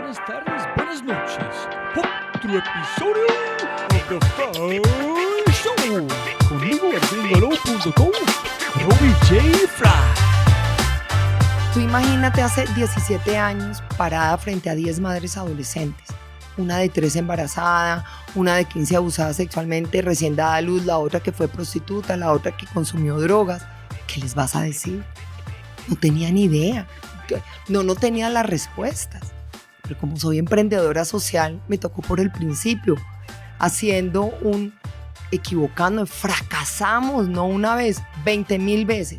buenas tardes, buenas noches. Otro episodio de The Fry Show. Conmigo en gringolo.com, Robbie J. Fry. Tú imagínate hace 17 años parada frente a 10 madres adolescentes. Una de 3 embarazada, una de 15 abusada sexualmente, recién dada a luz, la otra que fue prostituta, la otra que consumió drogas. ¿Qué les vas a decir? No tenía ni idea. No tenía las respuestas. Pero como soy emprendedora social, me tocó por el principio, equivocando, fracasamos, no una vez, 20,000 veces.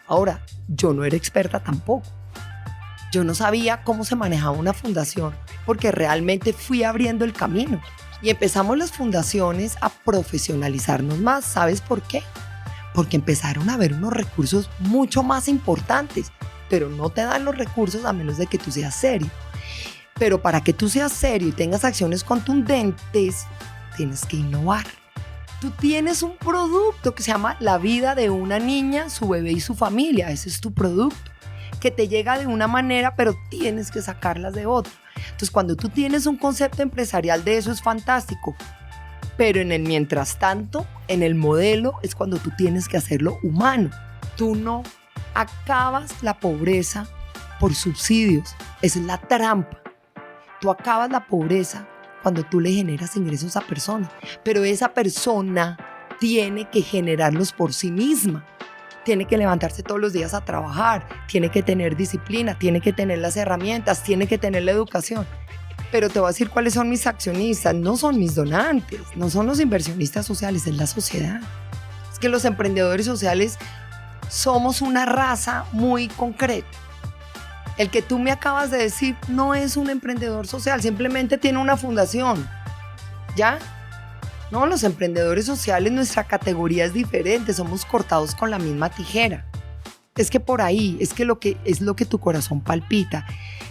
Ahora, yo no era experta tampoco. Yo no sabía cómo se manejaba una fundación, porque realmente fui abriendo el camino. Y empezamos las fundaciones a profesionalizarnos más. ¿Sabes por qué? Porque empezaron a haber unos recursos mucho más importantes, pero no te dan los recursos a menos de que tú seas serio. Pero para que tú seas serio y tengas acciones contundentes, tienes que innovar. Tú tienes un producto que se llama La vida de una niña, su bebé y su familia. Ese es tu producto, que te llega de una manera, pero tienes que sacarlas de otra. Entonces, cuando tú tienes un concepto empresarial de eso, es fantástico. Pero en el mientras tanto, en el modelo, es cuando tú tienes que hacerlo humano. Tú no acabas la pobreza por subsidios. Esa es la trampa. Tú acabas la pobreza cuando tú le generas ingresos a personas. Pero esa persona tiene que generarlos por sí misma. Tiene que levantarse todos los días a trabajar. Tiene que tener disciplina. Tiene que tener las herramientas. Tiene que tener la educación. Pero te voy a decir cuáles son mis accionistas. No son mis donantes. No son los inversionistas sociales. Es la sociedad. Es que los emprendedores sociales somos una raza muy concreta. El que tú me acabas de decir no es un emprendedor social, simplemente tiene una fundación. ¿Ya? No, los emprendedores sociales, nuestra categoría es diferente, somos cortados con la misma tijera. Es que por ahí, es lo que tu corazón palpita,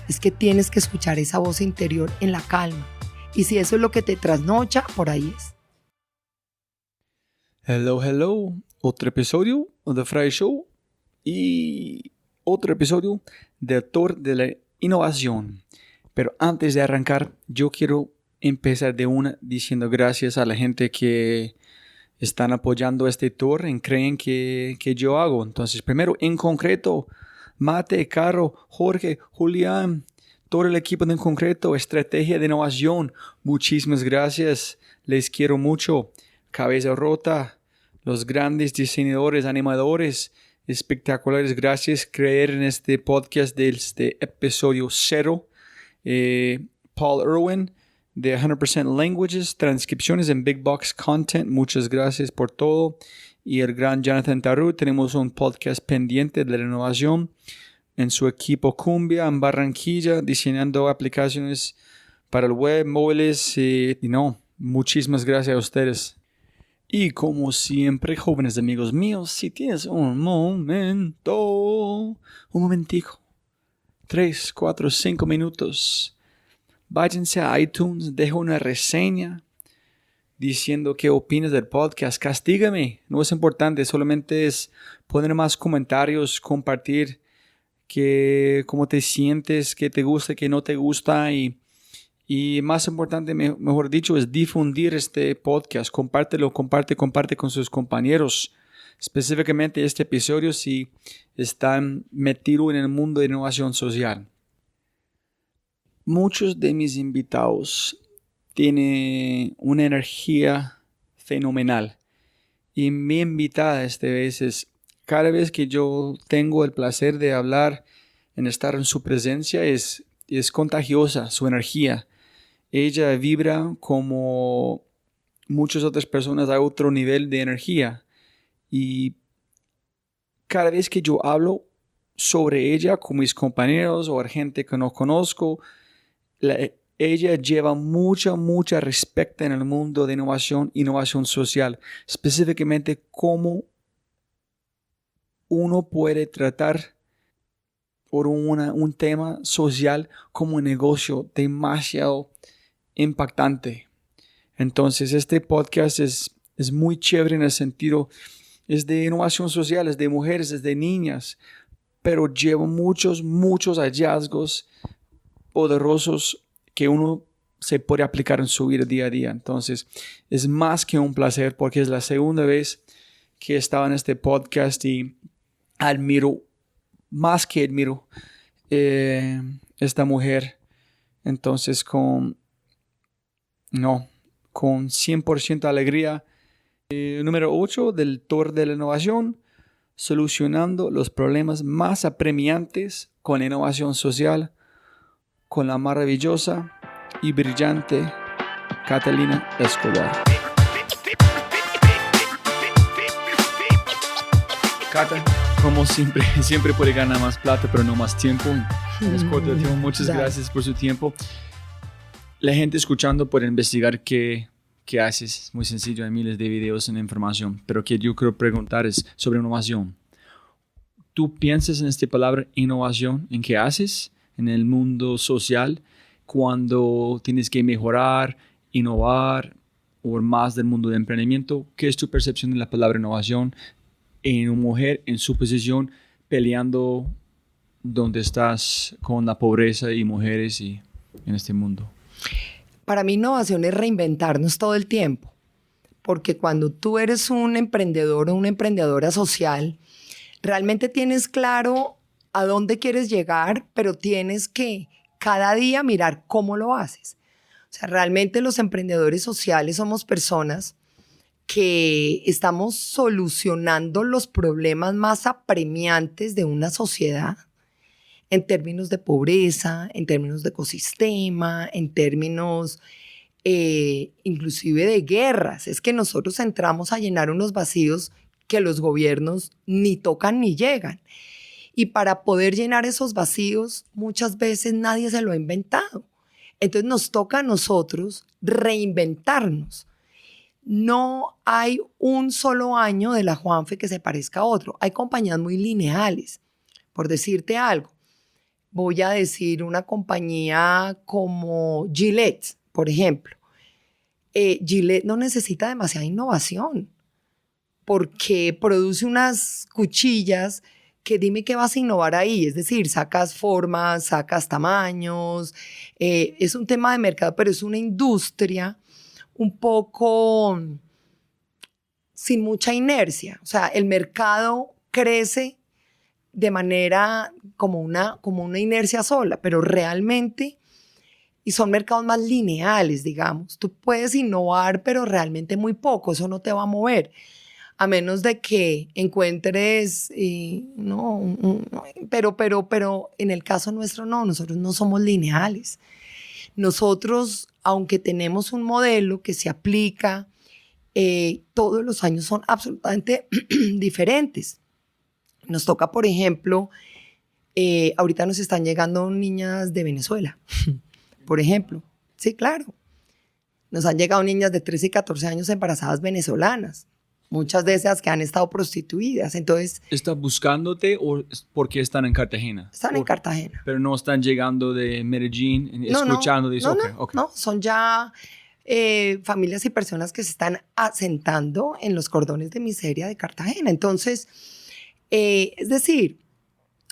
es que tienes que escuchar esa voz interior en la calma. Y si eso es lo que te trasnocha, por ahí es. Hello. Otro episodio de The Fry Show y otro episodio de Actor de la Innovación. Pero antes de arrancar, yo quiero empezar diciendo gracias a la gente que están apoyando este tour y creen que yo hago. Entonces, primero, en concreto, Mate, Caro, Jorge, Julián, todo el equipo de En Concreto, Estrategia de Innovación. Muchísimas gracias. Les quiero mucho. Cabeza Rota, los grandes diseñadores, animadores, espectaculares. Gracias por creer en este podcast de este episodio 0. Paul Irwin de 100% Languages, transcripciones en Big Box Content. Muchas gracias por todo. Y el gran Jonathan Tarut. Tenemos un podcast pendiente de la innovación en su equipo Cumbia en Barranquilla, diseñando aplicaciones para el web, móviles. Muchísimas gracias a ustedes. Y como siempre, jóvenes amigos míos, si tienes un momentico, 3, 4, 5 minutos, váyanse a iTunes, deja una reseña diciendo qué opinas del podcast. Castígame, no es importante, solamente es poner más comentarios, compartir cómo te sientes, qué te gusta, qué no te gusta y más importante, mejor dicho, es difundir este podcast. Comparte con sus compañeros. Específicamente este episodio si están metidos en el mundo de innovación social. Muchos de mis invitados tienen una energía fenomenal. Y mi invitada esta vez cada vez que yo tengo el placer de hablar, estar en su presencia, es contagiosa su energía. Ella vibra como muchas otras personas a otro nivel de energía. Y cada vez que yo hablo sobre ella con mis compañeros o gente que no conozco, ella lleva mucha respeto en el mundo de innovación social. Específicamente cómo uno puede tratar por un tema social como un negocio demasiado impactante. Entonces este podcast es muy chévere en el sentido, es de innovación social, es de mujeres, es de niñas, pero lleva muchos hallazgos poderosos que uno se puede aplicar en su vida día a día. Entonces, es más que un placer porque es la segunda vez que estaba en este podcast y admiro, más que admiro, esta mujer. Entonces, con 100% alegría. Número 8 del Tour de la Innovación, solucionando los problemas más apremiantes con la innovación social, con la maravillosa y brillante Catalina Escobar. Cata, como siempre puede ganar más plata, pero no más tiempo. Es corto de tiempo. Muchas gracias por su tiempo. La gente escuchando puede investigar qué haces. Es muy sencillo, hay miles de videos en información. Pero que yo quiero preguntar es sobre innovación. ¿Tú piensas en esta palabra innovación? ¿En qué haces en el mundo social cuando tienes que mejorar, innovar o más del mundo de emprendimiento? ¿Qué es tu percepción de la palabra innovación en una mujer en su posición peleando donde estás con la pobreza y mujeres y en este mundo? Para mí innovación es reinventarnos todo el tiempo, porque cuando tú eres un emprendedor o una emprendedora social, realmente tienes claro a dónde quieres llegar, pero tienes que cada día mirar cómo lo haces. O sea, realmente los emprendedores sociales somos personas que estamos solucionando los problemas más apremiantes de una sociedad en términos de pobreza, en términos de ecosistema, en términos inclusive de guerras. Es que nosotros entramos a llenar unos vacíos que los gobiernos ni tocan ni llegan. Y para poder llenar esos vacíos, muchas veces nadie se lo ha inventado. Entonces nos toca a nosotros reinventarnos. No hay un solo año de la Juanfe que se parezca a otro. Hay compañías muy lineales. Por decirte algo, voy a decir una compañía como Gillette, por ejemplo. Gillette no necesita demasiada innovación porque produce unas cuchillas que dime qué vas a innovar ahí. Es decir, sacas formas, sacas tamaños. Es un tema de mercado, pero es una industria un poco sin mucha inercia. O sea, el mercado crece de manera como una inercia sola, pero realmente, y son mercados más lineales, digamos. Tú puedes innovar, pero realmente muy poco, eso no te va a mover, a menos de que encuentres, pero en el caso nuestro no, nosotros no somos lineales. Nosotros, aunque tenemos un modelo que se aplica, todos los años son absolutamente diferentes. Nos toca, por ejemplo, ahorita nos están llegando niñas de Venezuela, por ejemplo. Sí, claro. Nos han llegado niñas de 13 y 14 años embarazadas venezolanas, muchas de esas que han estado prostituidas. Entonces, ¿están buscándote o porque están en Cartagena? Están en Cartagena. Pero no están llegando de Medellín, escuchando. No, son ya familias y personas que se están asentando en los cordones de miseria de Cartagena. Entonces, es decir,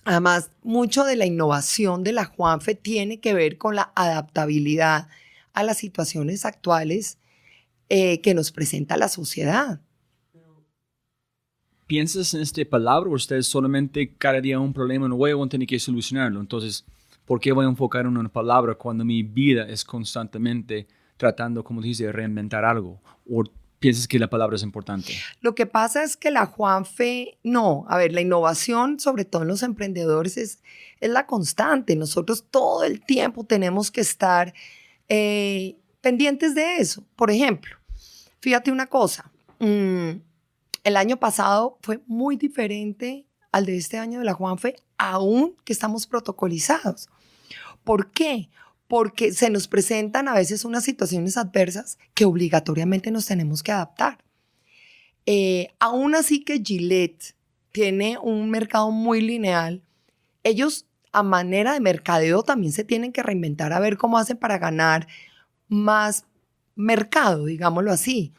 además, mucho de la innovación de la Juanfe tiene que ver con la adaptabilidad a las situaciones actuales que nos presenta la sociedad. ¿Piensas en esta palabra o ustedes solamente cada día un problema nuevo y tienen que solucionarlo? Entonces, ¿por qué voy a enfocar en una palabra cuando mi vida es constantemente tratando, como dice, de reinventar algo? ¿O piensas que la palabra es importante? Lo que pasa es que la Juanfe, no. A ver, la innovación, sobre todo en los emprendedores, es la constante. Nosotros todo el tiempo tenemos que estar pendientes de eso. Por ejemplo, fíjate una cosa. El año pasado fue muy diferente al de este año de la Juanfe, aún que estamos protocolizados. ¿Por qué? Porque se nos presentan a veces unas situaciones adversas que obligatoriamente nos tenemos que adaptar. Aún así que Gillette tiene un mercado muy lineal, ellos a manera de mercadeo también se tienen que reinventar a ver cómo hacen para ganar más mercado, digámoslo así.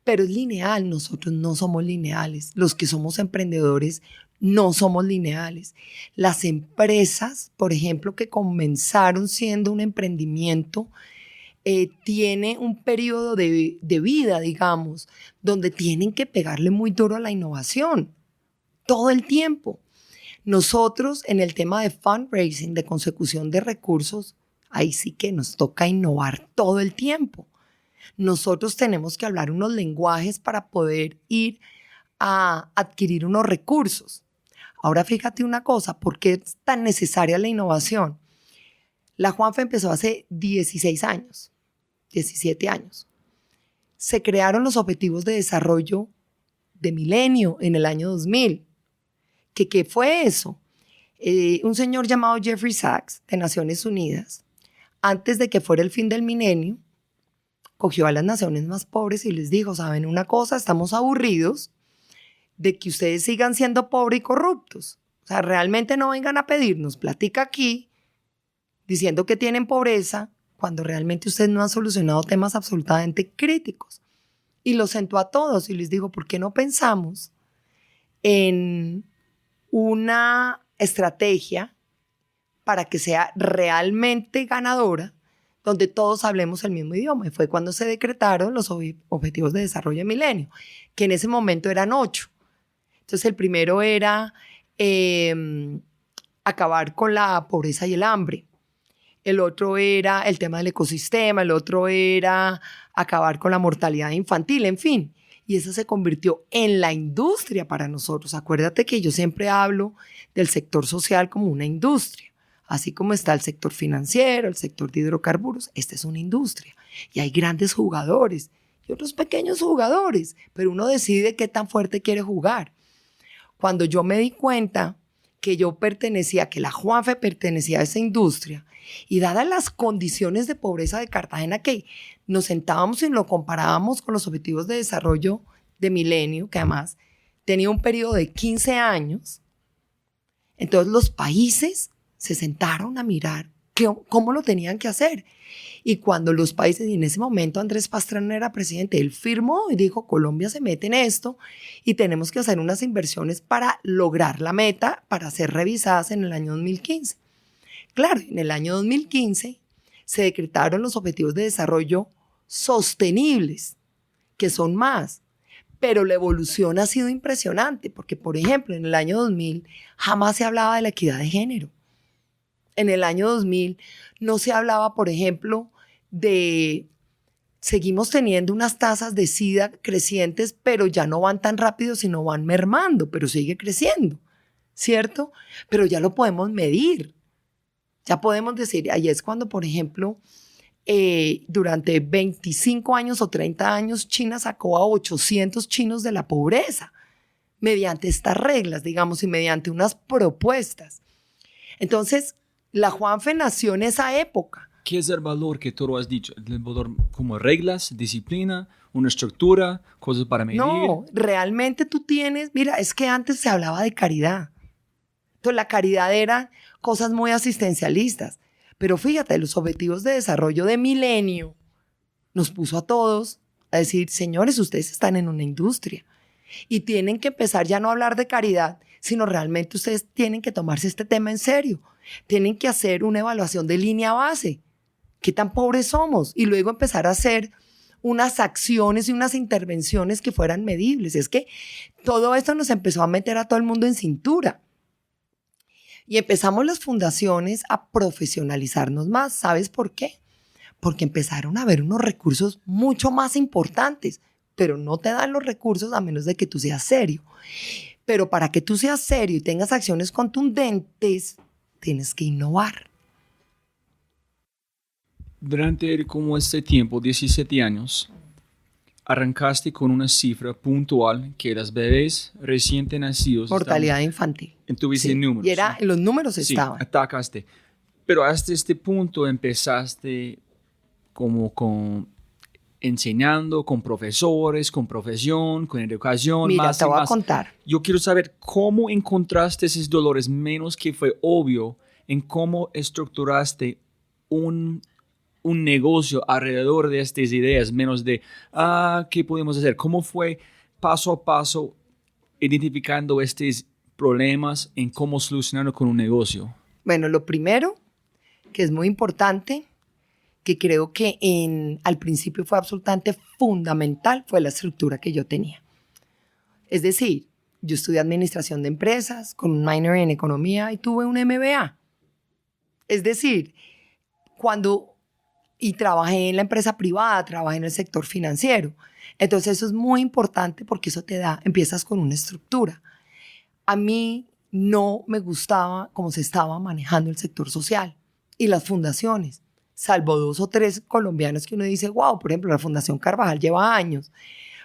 pero es lineal. Nosotros no somos lineales. Los que somos emprendedores no somos lineales. Las empresas, por ejemplo, que comenzaron siendo un emprendimiento, tiene un periodo de vida, digamos, donde tienen que pegarle muy duro a la innovación todo el tiempo. Nosotros en el tema de fundraising, de consecución de recursos, ahí sí que nos toca innovar todo el tiempo. Nosotros tenemos que hablar unos lenguajes para poder ir a adquirir unos recursos. Ahora fíjate una cosa, ¿por qué es tan necesaria la innovación? La Juanfe empezó hace 16 años, 17 años. Se crearon los Objetivos de Desarrollo de Milenio en el año 2000. ¿Qué fue eso? Un señor llamado Jeffrey Sachs, de Naciones Unidas, antes de que fuera el fin del milenio, cogió a las naciones más pobres y les dijo, ¿saben una cosa? Estamos aburridos de que ustedes sigan siendo pobres y corruptos. O sea, realmente no vengan a pedirnos platica aquí, diciendo que tienen pobreza, cuando realmente ustedes no han solucionado temas absolutamente críticos. Y los sentó a todos y les dijo, ¿por qué no pensamos en una estrategia para que sea realmente ganadora, donde todos hablemos el mismo idioma? Y fue cuando se decretaron los Objetivos de Desarrollo de Milenio, que en ese momento eran 8. Entonces el primero era acabar con la pobreza y el hambre. El otro era el tema del ecosistema, el otro era acabar con la mortalidad infantil, en fin. Y eso se convirtió en la industria para nosotros. Acuérdate que yo siempre hablo del sector social como una industria. Así como está el sector financiero, el sector de hidrocarburos, esta es una industria. Y hay grandes jugadores y otros pequeños jugadores, pero uno decide qué tan fuerte quiere jugar. Cuando yo me di cuenta que yo pertenecía, que la Juanfe pertenecía a esa industria, y dadas las condiciones de pobreza de Cartagena, que nos sentábamos y lo comparábamos con los Objetivos de Desarrollo de Milenio, que además tenía un periodo de 15 años, entonces los países se sentaron a mirar cómo lo tenían que hacer. Y cuando los países, y en ese momento Andrés Pastrana era presidente, él firmó y dijo, Colombia se mete en esto y tenemos que hacer unas inversiones para lograr la meta, para ser revisadas en el año 2015. Claro, en el año 2015 se decretaron los Objetivos de Desarrollo Sostenibles, que son más, pero la evolución ha sido impresionante, porque, por ejemplo, en el año 2000 jamás se hablaba de la equidad de género. En el año 2000 no se hablaba, por ejemplo, seguimos teniendo unas tasas de SIDA crecientes, pero ya no van tan rápido, sino van mermando, pero sigue creciendo, ¿cierto? Pero ya lo podemos medir. Ya podemos decir, ahí es cuando, por ejemplo, durante 25 años o 30 años, China sacó a 800 chinos de la pobreza, mediante estas reglas, digamos, y mediante unas propuestas. Entonces, la Juanfe nació en esa época. ¿Qué es el valor que tú has dicho? ¿El valor como reglas, disciplina, una estructura, cosas para medir? No, realmente tú tienes, mira, es que antes se hablaba de caridad. Entonces la caridad eran cosas muy asistencialistas. Pero fíjate, los Objetivos de Desarrollo de Milenio nos puso a todos a decir, señores, ustedes están en una industria y tienen que empezar ya no a hablar de caridad, sino realmente ustedes tienen que tomarse este tema en serio. Tienen que hacer una evaluación de línea base. ¿Qué tan pobres somos? Y luego empezar a hacer unas acciones y unas intervenciones que fueran medibles. Es que todo esto nos empezó a meter a todo el mundo en cintura. Y empezamos las fundaciones a profesionalizarnos más. ¿Sabes por qué? Porque empezaron a haber unos recursos mucho más importantes, pero no te dan los recursos a menos de que tú seas serio. Pero para que tú seas serio y tengas acciones contundentes, tienes que innovar. Durante como este tiempo, 17 años, arrancaste con una cifra puntual que las bebés recién nacidos... Mortalidad infantil. Tuviste sí. números. Y era, los números estaban. Sí, atacaste. Pero hasta este punto empezaste como enseñando con profesores, con profesión, con educación. Mira, más te y voy más. a contar. Yo quiero saber cómo encontraste esos dolores, menos que fue obvio, en cómo estructuraste un negocio alrededor de estas ideas, menos de, ¿qué podemos hacer? ¿Cómo fue paso a paso identificando estos problemas en cómo solucionarlo con un negocio? Bueno, lo primero, que es muy importante, que creo que al principio fue absolutamente fundamental, fue la estructura que yo tenía. Es decir, yo estudié administración de empresas con un minor en economía y tuve un MBA. Es decir, y trabajé en la empresa privada, trabajé en el sector financiero. Entonces eso es muy importante porque eso empiezas con una estructura. A mí no me gustaba cómo se estaba manejando el sector social y las fundaciones, salvo 2 o 3 colombianos que uno dice, wow, por ejemplo, la Fundación Carvajal lleva años.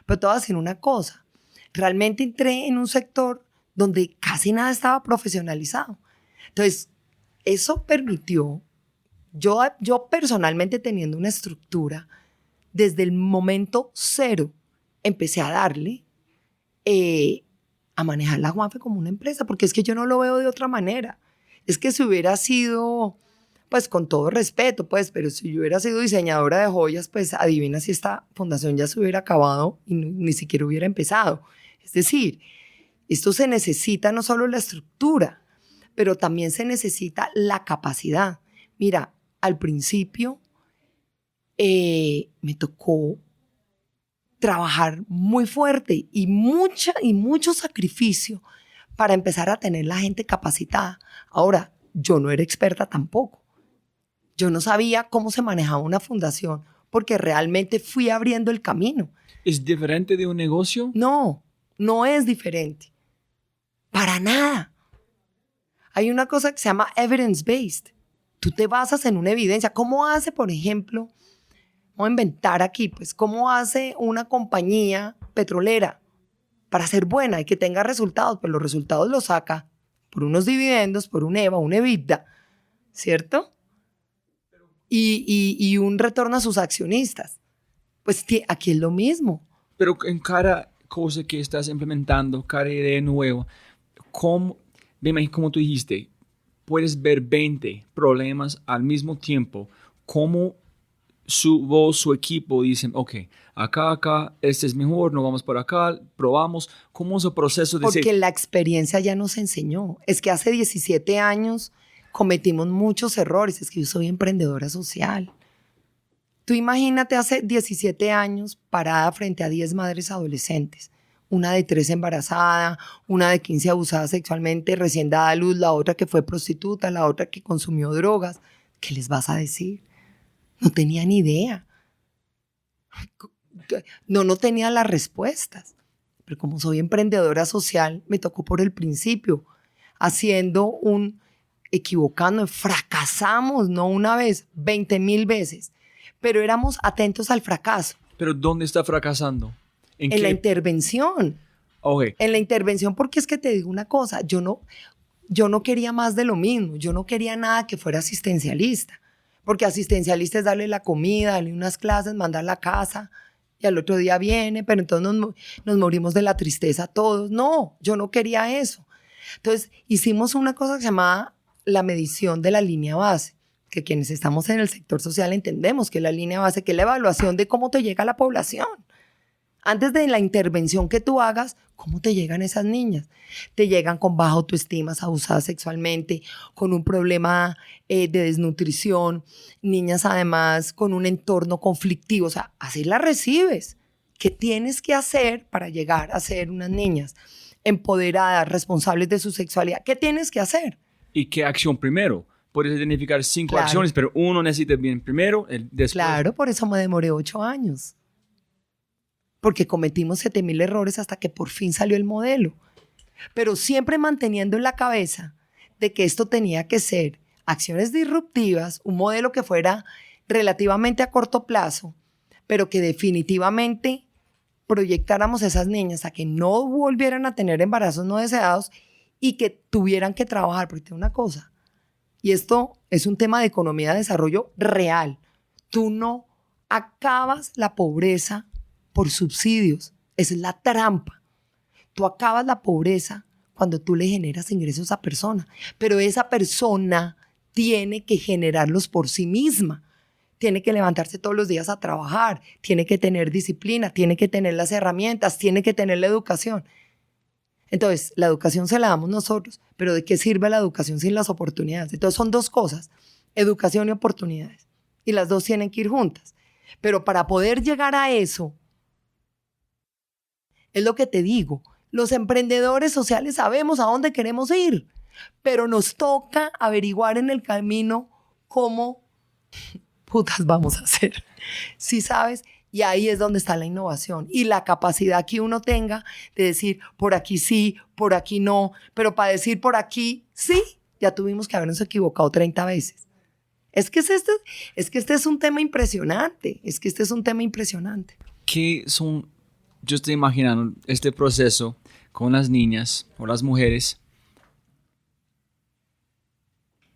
Pero te voy a decir una cosa, realmente entré en un sector donde casi nada estaba profesionalizado. Entonces, eso permitió, yo personalmente teniendo una estructura, desde el momento cero empecé a darle a manejar la Juanfe como una empresa, porque es que yo no lo veo de otra manera. Es que si hubiera sido, pues con todo respeto, pues, pero si yo hubiera sido diseñadora de joyas, pues adivina si esta fundación ya se hubiera acabado y ni siquiera hubiera empezado. Es decir, esto se necesita no solo la estructura, pero también se necesita la capacidad. Mira, al principio me tocó trabajar muy fuerte y mucho sacrificio para empezar a tener la gente capacitada. Ahora, yo no era experta tampoco. Yo no sabía cómo se manejaba una fundación porque realmente fui abriendo el camino. ¿Es diferente de un negocio? No, no es diferente. Para nada. Hay una cosa que se llama evidence-based. Tú te basas en una evidencia. ¿Cómo hace, por ejemplo, vamos a inventar aquí, pues, cómo hace una compañía petrolera para ser buena y que tenga resultados? Pues los resultados los saca por unos dividendos, por un EVA, un EBITDA, ¿cierto? Y un retorno a sus accionistas. Pues aquí es lo mismo. Pero en cada cosa que estás implementando, cada idea nueva, como tú dijiste, puedes ver 20 problemas al mismo tiempo. ¿Cómo su equipo dicen, ok, acá, este es mejor, no vamos por acá, probamos? ¿Cómo es el proceso de Porque la experiencia ya nos enseñó. Es que hace 17 años cometimos muchos errores. Es que yo soy emprendedora social. Tú imagínate hace 17 años parada frente a 10 madres adolescentes. Una de 3 embarazada, una de 15 abusada sexualmente, recién dada a luz, la otra que fue prostituta, la otra que consumió drogas. ¿Qué les vas a decir? No tenía ni idea. No tenía las respuestas. Pero como soy emprendedora social, me tocó por el principio, equivocando, fracasamos, no una vez, 20,000 veces. Pero éramos atentos al fracaso. ¿Pero dónde está fracasando? En la intervención. Okay. En la intervención, porque es que te digo una cosa, yo no quería más de lo mismo, yo no quería nada que fuera asistencialista, porque asistencialista es darle la comida, darle unas clases, mandarla a casa y al otro día viene, pero entonces nos morimos de la tristeza todos. No, yo no quería eso. Entonces hicimos una cosa que se llamaba la medición de la línea base, que quienes estamos en el sector social entendemos que la línea base, que es la evaluación de cómo te llega la población. Antes de la intervención que tú hagas, ¿cómo te llegan esas niñas? Te llegan con baja autoestima, abusadas sexualmente, con un problema de desnutrición, niñas además con un entorno conflictivo. O sea, así las recibes. ¿Qué tienes que hacer para llegar a ser unas niñas empoderadas, responsables de su sexualidad? ¿Qué tienes que hacer? ¿Y qué acción primero? Puedes identificar 5 Claro. acciones, pero uno necesita bien primero, después. Claro, por eso me demoré 8 años. Porque cometimos 7,000 errores hasta que por fin salió el modelo. Pero siempre manteniendo en la cabeza de que esto tenía que ser acciones disruptivas, un modelo que fuera relativamente a corto plazo, pero que definitivamente proyectáramos a esas niñas a que no volvieran a tener embarazos no deseados y que tuvieran que trabajar. Porque tiene una cosa, y esto es un tema de economía de desarrollo real. Tú no acabas la pobreza por subsidios. Esa es la trampa. Tú acabas la pobreza cuando tú le generas ingresos a esa persona. Pero esa persona tiene que generarlos por sí misma. tiene que levantarse todos los días a trabajar, tiene que tener disciplina, tiene que tener las herramientas, tiene que tener la educación. Entonces, la educación se la damos nosotros, pero ¿de qué sirve la educación sin las oportunidades? Entonces, son dos cosas, educación y oportunidades. Y las dos tienen que ir juntas. Pero para poder llegar a eso, es lo que te digo, los emprendedores sociales sabemos a dónde queremos ir, pero nos toca averiguar en el camino cómo putas vamos a hacer. ¿Sí sabes? Y ahí es donde está la innovación y la capacidad que uno tenga de decir por aquí sí, por aquí no, pero para decir por aquí sí, ya tuvimos que habernos equivocado 30 veces. Este es un tema impresionante, ¿Qué son? Yo estoy imaginando este proceso con las niñas o las mujeres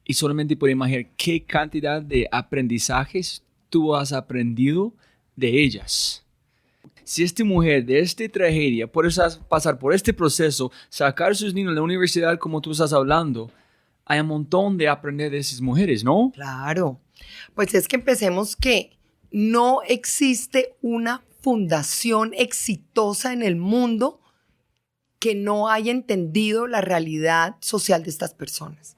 y solamente puedo imaginar qué cantidad de aprendizajes tú has aprendido de ellas. Si esta mujer de esta tragedia puede pasar por este proceso, sacar a sus niños de la universidad como tú estás hablando, hay un montón de aprender de esas mujeres, ¿no? Claro. Pues es que empecemos que no existe una fundación exitosa en el mundo que no haya entendido la realidad social de estas personas.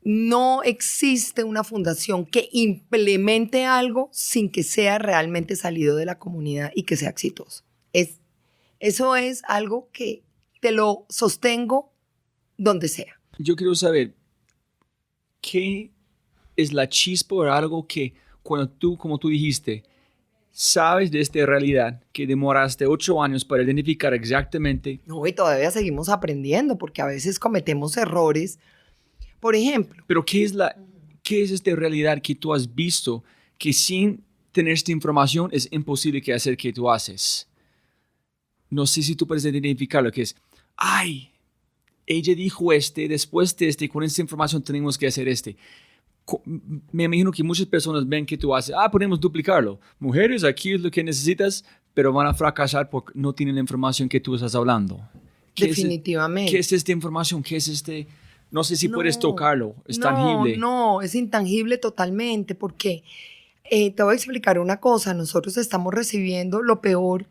No existe una fundación que implemente algo sin que sea realmente salido de la comunidad y que sea exitoso. Eso es algo que te lo sostengo donde sea. Yo quiero saber, ¿qué es la chispa o algo que cuando tú, como tú dijiste, sabes de esta realidad que demoraste 8 años para identificar exactamente? No, y todavía seguimos aprendiendo porque a veces cometemos errores. Por ejemplo. Pero ¿qué es esta realidad que tú has visto que sin tener esta información es imposible que hacer que tú haces? No sé si tú puedes identificar lo que es. Ay, ella dijo después de con esta información tenemos que hacer Me imagino que muchas personas ven que tú haces, podemos duplicarlo. Mujeres, aquí es lo que necesitas, pero van a fracasar porque no tienen la información que tú estás hablando. Definitivamente. ¿Qué es esta información? ¿Qué es este? No sé si puedes tocarlo, es tangible. No, es intangible totalmente porque te voy a explicar una cosa, nosotros estamos recibiendo lo peor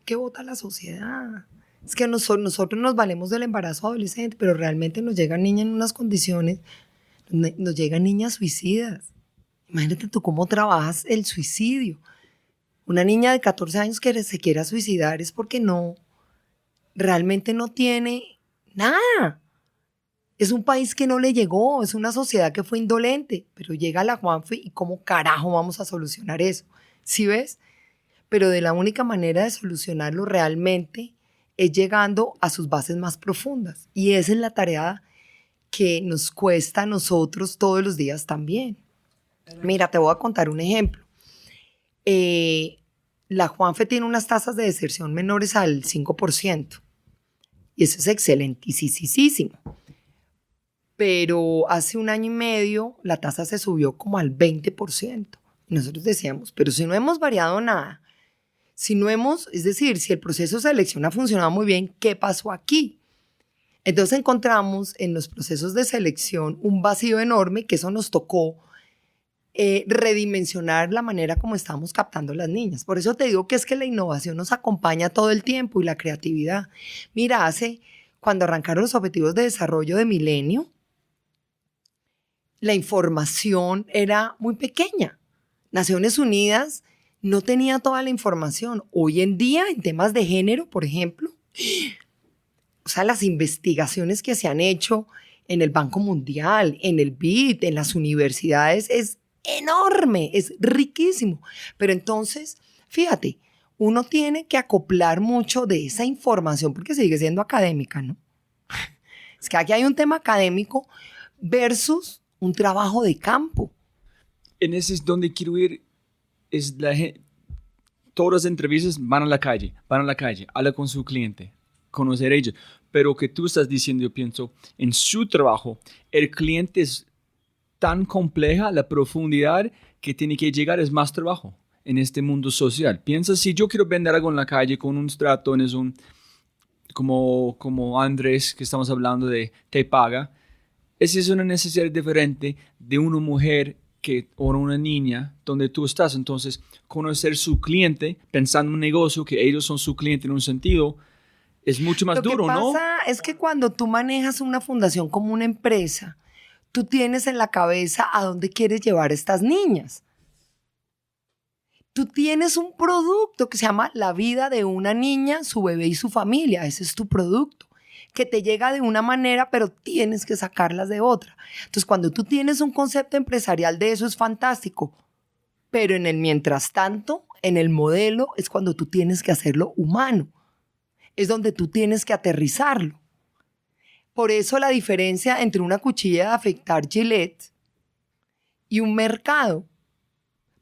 que vota la sociedad. Es que nosotros nos valemos del embarazo adolescente, pero realmente nos llegan niñas en unas condiciones, nos llegan niñas suicidas. Imagínate tú cómo trabajas el suicidio. Una niña de 14 años que se quiera suicidar es porque realmente no tiene nada. Es un país que no le llegó, es una sociedad que fue indolente, pero llega la Juanfe y ¿cómo carajo vamos a solucionar eso? ¿Sí ves? Pero de la única manera de solucionarlo realmente es llegando a sus bases más profundas. Y esa es la tarea que nos cuesta a nosotros todos los días también. Mira, te voy a contar un ejemplo. La Juanfe tiene unas tasas de deserción menores al 5%. Y eso es excelentísimo. Pero hace 1 año y medio la tasa se subió como al 20%. Y nosotros decíamos, pero si no hemos variado nada, es decir, si el proceso de selección ha funcionado muy bien, ¿qué pasó aquí? Entonces encontramos en los procesos de selección un vacío enorme que eso nos tocó redimensionar la manera como estamos captando las niñas. Por eso te digo que es que la innovación nos acompaña todo el tiempo y la creatividad. Mira, cuando arrancaron los objetivos de desarrollo de milenio, la información era muy pequeña. Naciones Unidas no tenía toda la información. Hoy en día, en temas de género, por ejemplo, o sea, las investigaciones que se han hecho en el Banco Mundial, en el BID, en las universidades, es enorme, es riquísimo. Pero entonces, fíjate, uno tiene que acoplar mucho de esa información porque sigue siendo académica, ¿no? Es que aquí hay un tema académico versus un trabajo de campo. En ese es donde quiero ir. Todas las entrevistas van a la calle, habla con su cliente, conocer a ellos. Pero que tú estás diciendo, yo pienso, en su trabajo, el cliente es tan compleja, la profundidad que tiene que llegar es más trabajo en este mundo social. Piensa, si yo quiero vender algo en la calle con un trato, como Andrés, que estamos hablando de te paga, esa es una necesidad diferente de una mujer o una niña donde tú estás. Entonces, conocer su cliente, pensando en un negocio, que ellos son su cliente en un sentido, es mucho más duro, ¿no? Lo que pasa es que cuando tú manejas una fundación como una empresa, tú tienes en la cabeza a dónde quieres llevar a estas niñas. Tú tienes un producto que se llama la vida de una niña, su bebé y su familia. Ese es tu producto, que te llega de una manera, pero tienes que sacarlas de otra. Entonces, cuando tú tienes un concepto empresarial de eso, es fantástico. Pero en el mientras tanto, en el modelo, es cuando tú tienes que hacerlo humano. Es donde tú tienes que aterrizarlo. Por eso la diferencia entre una cuchilla de afeitar Gillette y un mercado.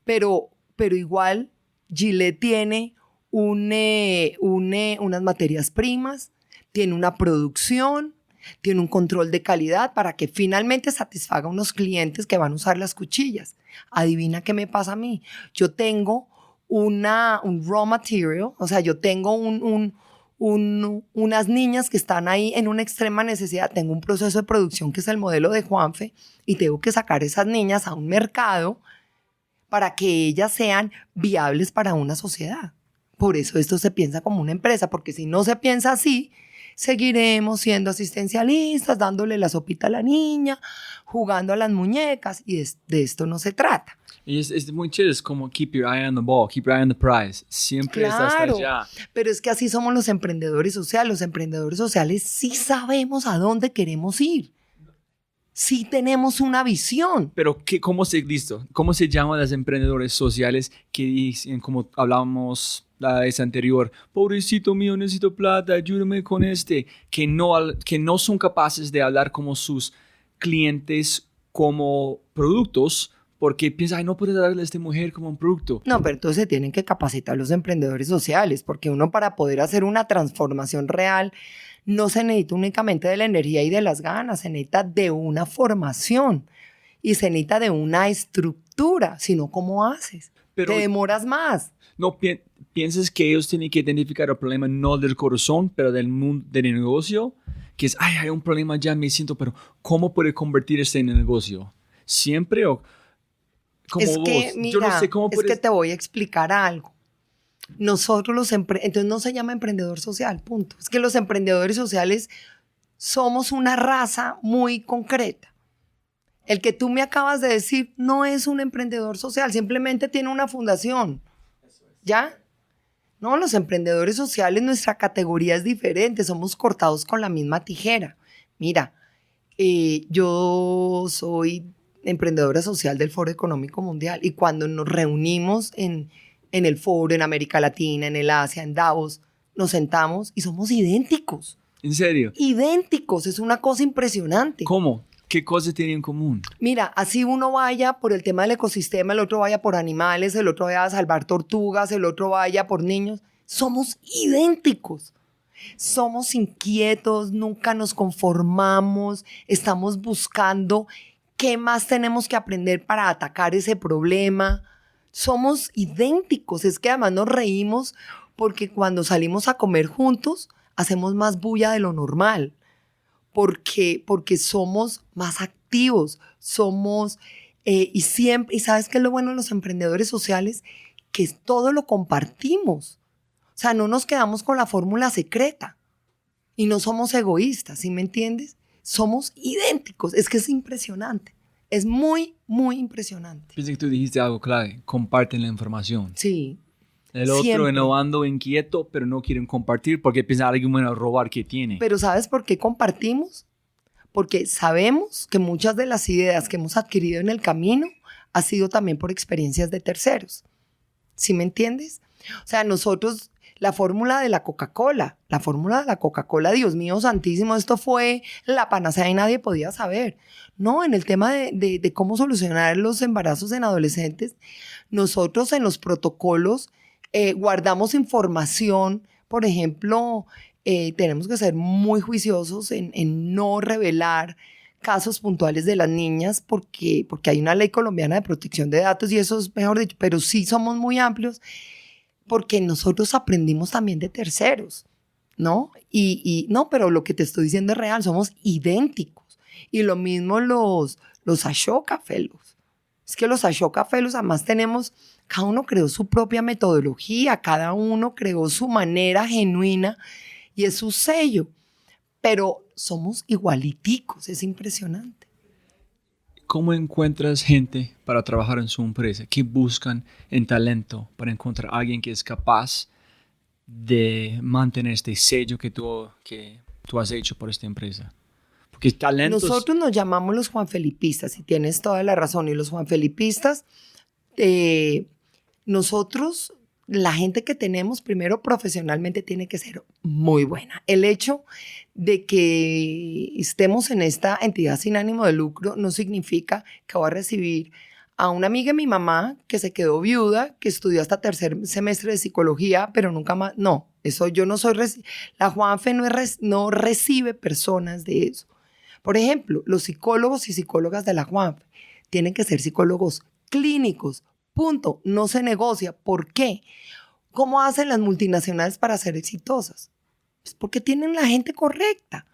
Pero igual Gillette tiene unas materias primas, tiene una producción, tiene un control de calidad para que finalmente satisfaga a unos clientes que van a usar las cuchillas. Adivina qué me pasa a mí. Yo tengo un raw material, o sea, yo tengo unas niñas que están ahí en una extrema necesidad. Tengo un proceso de producción que es el modelo de Juanfe y tengo que sacar esas niñas a un mercado para que ellas sean viables para una sociedad. Por eso esto se piensa como una empresa, porque si no se piensa así, seguiremos siendo asistencialistas, dándole la sopita a la niña, jugando a las muñecas, y de esto no se trata. Y es muy chido, es como keep your eye on the ball, keep your eye on the prize. Siempre estás allá. Pero es que así somos los emprendedores sociales. Los emprendedores sociales sí sabemos a dónde queremos ir. Sí tenemos una visión. Pero ¿cómo se llaman los emprendedores sociales que dicen, como hablábamos la vez anterior, pobrecito mío, necesito plata, ayúdame con que no son capaces de hablar como sus clientes como productos, porque piensan, ay, no puedo darle a esta mujer como un producto. No, pero entonces se tienen que capacitar los emprendedores sociales, porque uno, para poder hacer una transformación real, no se necesita únicamente de la energía y de las ganas, se necesita de una formación y se necesita de una estructura, sino ¿cómo haces? Pero te demoras más. No piensas que ellos tienen que identificar el problema no del corazón, pero del mundo del negocio, que es, ay, hay un problema ya, me siento, pero ¿cómo puede convertirse en negocio? ¿Siempre o como es vos? Que, mira, yo no sé cómo puedes... Es que te voy a explicar algo. Nosotros entonces no se llama emprendedor social, punto. Es que los emprendedores sociales somos una raza muy concreta. El que tú me acabas de decir no es un emprendedor social, simplemente tiene una fundación. ¿Ya? No, los emprendedores sociales, nuestra categoría es diferente, somos cortados con la misma tijera. Mira, yo soy emprendedora social del Foro Económico Mundial y cuando nos reunimos en el foro, en América Latina, en el Asia, en Davos, nos sentamos y somos idénticos. ¿En serio? Idénticos, es una cosa impresionante. ¿Cómo? ¿Qué cosas tienen en común? Mira, así uno vaya por el tema del ecosistema, el otro vaya por animales, el otro vaya a salvar tortugas, el otro vaya por niños. Somos idénticos. Somos inquietos, nunca nos conformamos, estamos buscando qué más tenemos que aprender para atacar ese problema. Somos idénticos, es que además nos reímos porque cuando salimos a comer juntos hacemos más bulla de lo normal, porque somos más activos, somos, y ¿sabes qué es lo bueno de los emprendedores sociales? Que todo lo compartimos, o sea, no nos quedamos con la fórmula secreta y no somos egoístas, ¿sí me entiendes? Somos idénticos, es que es impresionante. Es muy, muy impresionante. Pienso que tú dijiste algo clave, comparten la información. Sí. El otro siempre. innovando, inquieto, pero no quieren compartir porque piensan alguien bueno a robar que tiene. Pero ¿sabes por qué compartimos? Porque sabemos que muchas de las ideas que hemos adquirido en el camino ha sido también por experiencias de terceros. ¿Sí me entiendes? O sea, nosotros, la fórmula de la Coca-Cola, Dios mío santísimo, esto fue la panacea y nadie podía saber. No, en el tema de cómo solucionar los embarazos en adolescentes, nosotros en los protocolos guardamos información. Por ejemplo, tenemos que ser muy juiciosos en no revelar casos puntuales de las niñas porque hay una ley colombiana de protección de datos y eso es mejor dicho, pero sí somos muy amplios porque nosotros aprendimos también de terceros, ¿no? Y no, pero lo que te estoy diciendo es real, somos idénticos. Y lo mismo los Ashoka Fellows. Es que los Ashoka Fellows además tenemos, cada uno creó su propia metodología, cada uno creó su manera genuina y es su sello, pero somos igualiticos, es impresionante. ¿Cómo encuentras gente para trabajar en su empresa? ¿Qué buscan en talento para encontrar a alguien que es capaz de mantener este sello que tú has hecho por esta empresa? Porque talentos... Nosotros nos llamamos los juanfelipistas, y tienes toda la razón. Y los juanfelipistas, nosotros, la gente que tenemos, primero profesionalmente tiene que ser muy buena. El hecho de que estemos en esta entidad sin ánimo de lucro no significa que voy a recibir a una amiga de mi mamá que se quedó viuda, que estudió hasta tercer semestre de psicología, pero nunca más. No, eso yo no soy. La Juanfe no recibe personas de eso. Por ejemplo, los psicólogos y psicólogas de la Juanfe tienen que ser psicólogos clínicos. Punto. No se negocia. ¿Por qué? ¿Cómo hacen las multinacionales para ser exitosas? Pues porque tienen la gente correcta.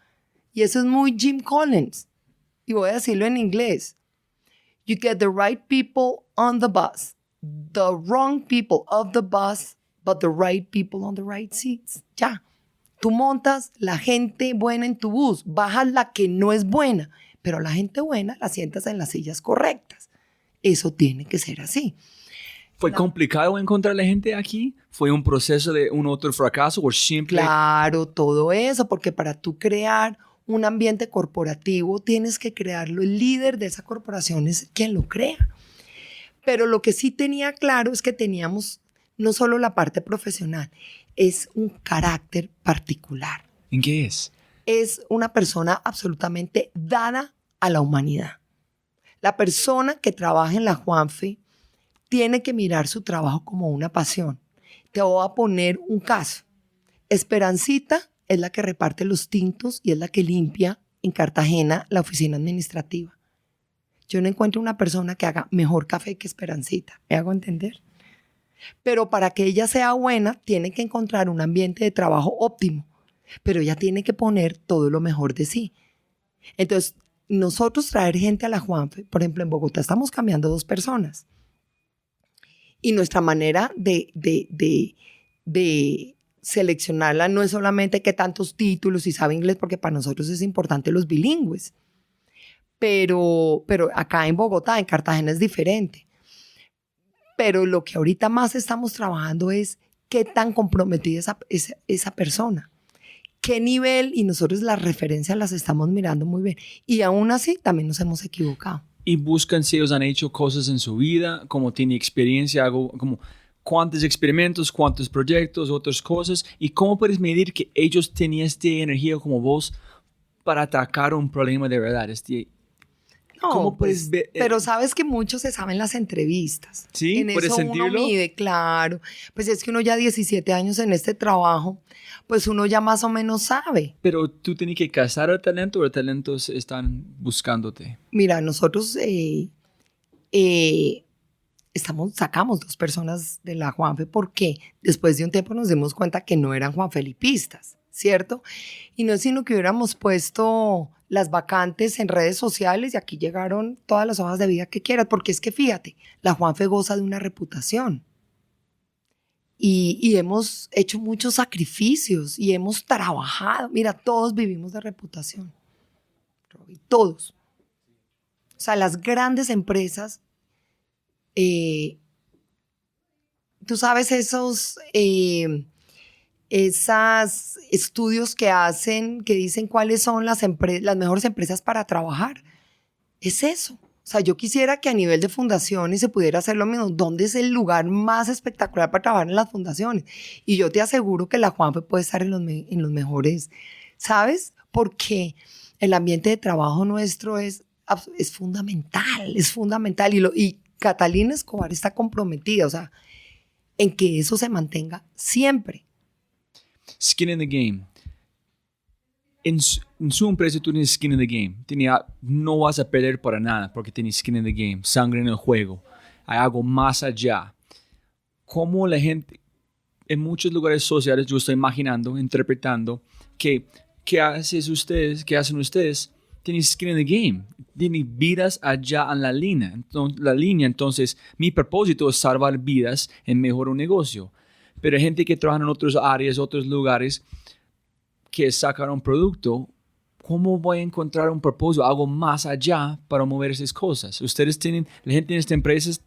Y eso es muy Jim Collins. Y voy a decirlo en inglés. You get the right people on the bus, the wrong people of the bus, but the right people on the right seats. Ya. Tú montas la gente buena en tu bus, bajas la que no es buena, pero la gente buena la sientas en las sillas correctas. Eso tiene que ser así. ¿Fue complicado encontrar la gente aquí? ¿Fue un proceso de un otro fracaso o siempre? Claro, todo eso, porque para tú crear un ambiente corporativo tienes que crearlo. El líder de esa corporación es quien lo crea. Pero lo que sí tenía claro es que teníamos no solo la parte profesional, es un carácter particular. ¿En qué es? Es una persona absolutamente dada a la humanidad. La persona que trabaja en la Juanfe tiene que mirar su trabajo como una pasión. Te voy a poner un caso. Esperancita es la que reparte los tintos y es la que limpia en Cartagena la oficina administrativa. Yo no encuentro una persona que haga mejor café que Esperancita. ¿Me hago entender? Pero para que ella sea buena, tiene que encontrar un ambiente de trabajo óptimo. Pero ella tiene que poner todo lo mejor de sí. Entonces, nosotros traer gente a la Juanfe, por ejemplo, en Bogotá estamos cambiando 2 personas. Y nuestra manera de seleccionarla no es solamente que tantos títulos y sabe inglés, porque para nosotros es importante los bilingües. Pero acá en Bogotá, en Cartagena es diferente. Pero lo que ahorita más estamos trabajando es qué tan comprometida esa persona. Qué nivel, y nosotros las referencias las estamos mirando muy bien. Y aún así también nos hemos equivocado. Y buscan si ellos han hecho cosas en su vida, como tiene experiencia, algo como cuántos experimentos, cuántos proyectos, otras cosas. Y cómo puedes medir que ellos tenían esta energía como vos para atacar un problema de verdad. No, ¿Cómo puedes ver? Pero sabes que mucho se sabe en las entrevistas. Sí, en ¿puedes eso sentirlo? uno mide, claro. Pues es que uno ya 17 años en este trabajo, pues uno ya más o menos sabe. Pero tú tienes que cazar al talento o los talentos están buscándote. Mira, nosotros sacamos 2 personas de la Juanfe porque después de un tiempo nos dimos cuenta que no eran juanfelipistas, ¿cierto? Y no es sino que hubiéramos puesto las vacantes en redes sociales y aquí llegaron todas las hojas de vida que quieras, porque es que fíjate, la Juanfe goza de una reputación y hemos hecho muchos sacrificios y hemos trabajado. Mira, todos vivimos de reputación, todos. O sea, las grandes empresas, tú sabes esos estudios que hacen, que dicen cuáles son las mejores empresas para trabajar. Es eso. O sea, yo quisiera que a nivel de fundaciones se pudiera hacer lo mismo. ¿Dónde es el lugar más espectacular para trabajar en las fundaciones? Y yo te aseguro que la Juanfe puede estar en los mejores, ¿sabes? Porque el ambiente de trabajo nuestro es fundamental, es fundamental. Y Catalina Escobar está comprometida, o sea, en que eso se mantenga siempre. Skin in the game. En su empresa tú tienes skin in the game. No vas a perder para nada porque tienes skin in the game, sangre en el juego. Hay algo más allá. Como la gente, en muchos lugares sociales, yo estoy imaginando, interpretando, que ¿qué hacen ustedes? tienen skin in the game, tienen vidas allá en la línea. Entonces, mi propósito es salvar vidas y mejorar un negocio. Pero hay gente que trabaja en otras áreas, otros lugares, que sacan un producto. ¿Cómo voy a encontrar un propósito, algo más allá para mover esas cosas? La gente en estas empresas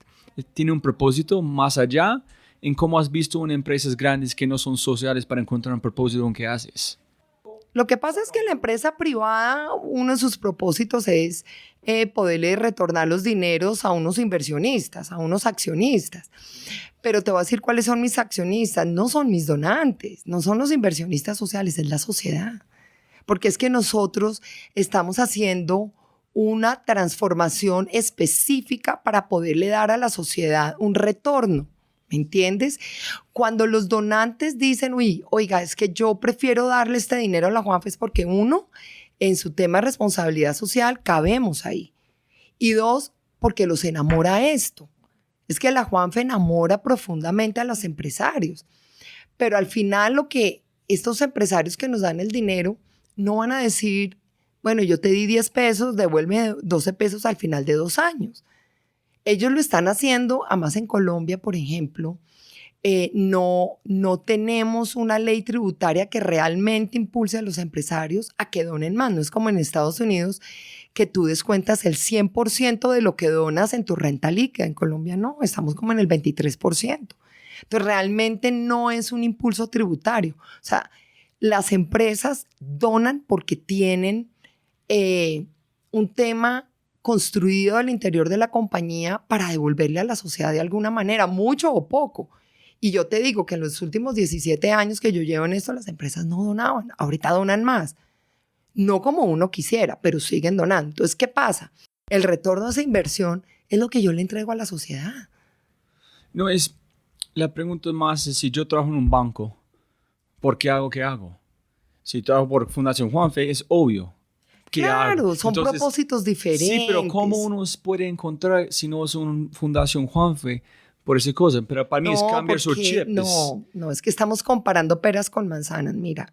tiene un propósito más allá. ¿En cómo has visto en empresas grandes que no son sociales para encontrar un propósito en qué haces? Lo que pasa es que en la empresa privada uno de sus propósitos es poderle retornar los dineros a unos inversionistas, a unos accionistas. Pero te voy a decir cuáles son mis accionistas. No son mis donantes, no son los inversionistas sociales, es la sociedad. Porque es que nosotros estamos haciendo una transformación específica para poderle dar a la sociedad un retorno. ¿Me entiendes? Cuando los donantes dicen, oiga, es que yo prefiero darle este dinero a la Juanfe, es porque uno, en su tema de responsabilidad social, cabemos ahí. Y dos, porque los enamora esto. Es que la Juanfe enamora profundamente a los empresarios. Pero al final lo que estos empresarios que nos dan el dinero no van a decir, bueno, yo te di 10 pesos, devuélveme 12 pesos al final de 2 años. Ellos lo están haciendo, además en Colombia, por ejemplo, no tenemos una ley tributaria que realmente impulse a los empresarios a que donen más. No es como en Estados Unidos que tú descuentas el 100% de lo que donas en tu renta líquida. En Colombia no, estamos como en el 23%. Entonces realmente no es un impulso tributario. O sea, las empresas donan porque tienen un tema construido al interior de la compañía para devolverle a la sociedad de alguna manera, mucho o poco. Y yo te digo que en los últimos 17 años que yo llevo en esto, las empresas no donaban. Ahorita donan más. No como uno quisiera, pero siguen donando. Entonces, ¿qué pasa? El retorno a esa inversión es lo que yo le entrego a la sociedad. La pregunta más es si yo trabajo en un banco, ¿por qué hago qué hago? Si trabajo por Fundación Juanfe, es obvio. Claro, son entonces, propósitos diferentes. Sí, pero ¿cómo uno puede encontrar si no es una Fundación Juanfe por esa cosa? Pero para mí es cambiar su chip. No, es que estamos comparando peras con manzanas. Mira,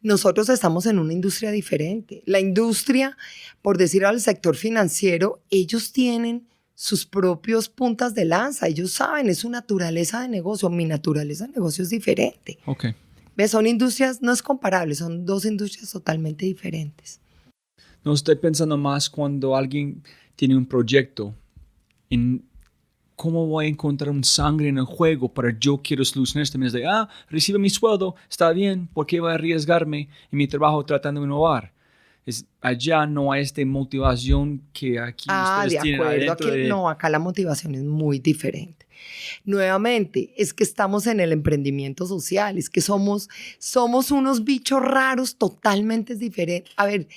nosotros estamos en una industria diferente. La industria, por decir al sector financiero, ellos tienen sus propios puntas de lanza. Ellos saben, es su naturaleza de negocio. Mi naturaleza de negocio es diferente. Ok. ¿Ves? Son industrias, no es comparable, son dos industrias totalmente diferentes. No estoy pensando más cuando alguien tiene un proyecto en cómo voy a encontrar un sangre en el juego para yo quiero solucionar esto. Me dice, recibe mi sueldo, está bien, ¿por qué voy a arriesgarme en mi trabajo tratando de innovar? Allá no hay esta motivación que aquí ustedes tienen adentro. No, acá la motivación es muy diferente. Nuevamente, es que estamos en el emprendimiento social, es que somos unos bichos raros totalmente diferentes. A ver,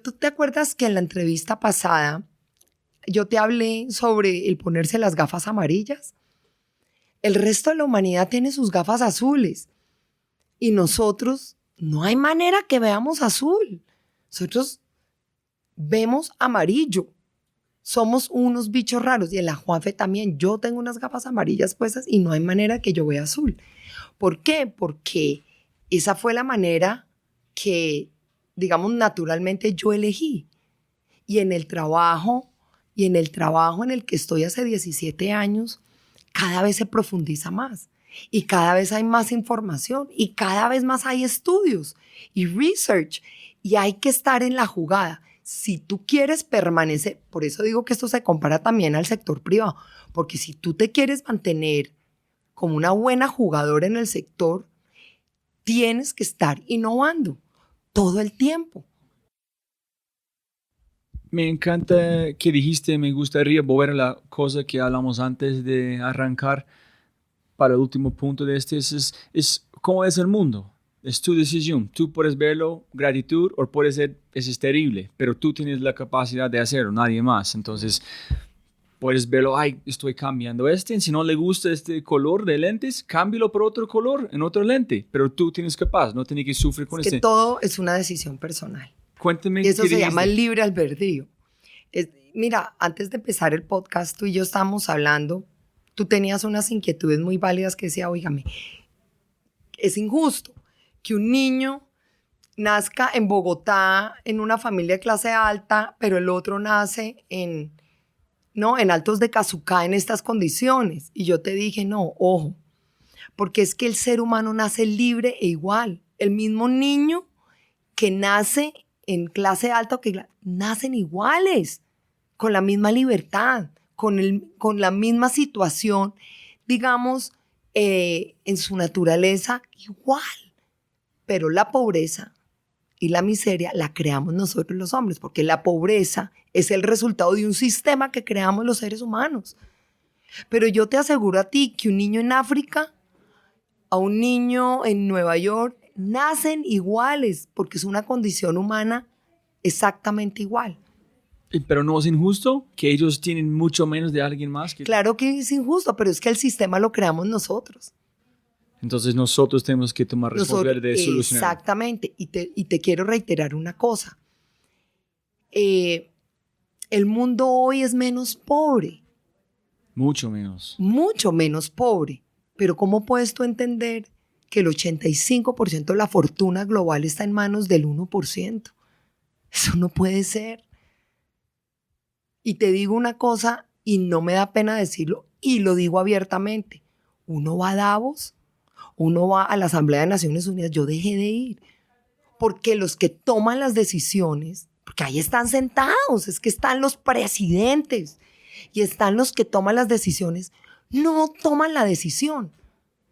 ¿tú te acuerdas que en la entrevista pasada yo te hablé sobre el ponerse las gafas amarillas? El resto de la humanidad tiene sus gafas azules y nosotros no hay manera que veamos azul. Nosotros vemos amarillo. Somos unos bichos raros. Y en la Juanfe también. Yo tengo unas gafas amarillas puestas y no hay manera que yo vea azul. ¿Por qué? Porque esa fue la manera que, digamos, naturalmente yo elegí. Y en el trabajo en el que estoy hace 17 años, cada vez se profundiza más. Y cada vez hay más información. Y cada vez más hay estudios y research. Y hay que estar en la jugada. Si tú quieres permanecer, por eso digo que esto se compara también al sector privado, porque si tú te quieres mantener como una buena jugadora en el sector, tienes que estar innovando todo el tiempo. Me encanta que dijiste, me gustaría volver a la cosa que hablamos antes de arrancar para el último punto de este, es cómo es el mundo. Es tu decisión. Tú puedes verlo, gratitud, o puede ser, es terrible, pero tú tienes la capacidad de hacerlo, nadie más. Entonces, puedes verlo, estoy cambiando si no le gusta este color de lentes, cámbialo por otro color, en otro lente, pero tú tienes capaz, no tienes que sufrir con que todo es una decisión personal. Cuéntame. Y eso se llama el libre albedrío. Mira, antes de empezar el podcast, tú y yo estábamos hablando, tú tenías unas inquietudes muy válidas que decía, óigame, es injusto que un niño nazca en Bogotá en una familia de clase alta, pero el otro nace en Altos de Cazucá en estas condiciones. Y yo te dije, no, ojo, porque es que el ser humano nace libre e igual. El mismo niño que nace en clase alta o que nacen iguales, con la misma libertad, con la misma situación, digamos, en su naturaleza igual. Pero la pobreza y la miseria la creamos nosotros los hombres, porque la pobreza es el resultado de un sistema que creamos los seres humanos. Pero yo te aseguro a ti que un niño en África, a un niño en Nueva York, nacen iguales, porque es una condición humana exactamente igual. Pero no es injusto que ellos tienen mucho menos de alguien más. Claro que es injusto, pero es que el sistema lo creamos nosotros. Entonces nosotros tenemos que tomar responsabilidad de solucionar. Exactamente. Y te quiero reiterar una cosa. El mundo hoy es menos pobre. Mucho menos. Mucho menos pobre. Pero ¿cómo puedes tú entender que el 85% de la fortuna global está en manos del 1%? Eso no puede ser. Y te digo una cosa, y no me da pena decirlo, y lo digo abiertamente. Uno va a Davos, uno va a la Asamblea de Naciones Unidas, yo dejé de ir. Porque los que toman las decisiones, porque ahí están sentados, es que están los presidentes, y están los que toman las decisiones, no toman la decisión.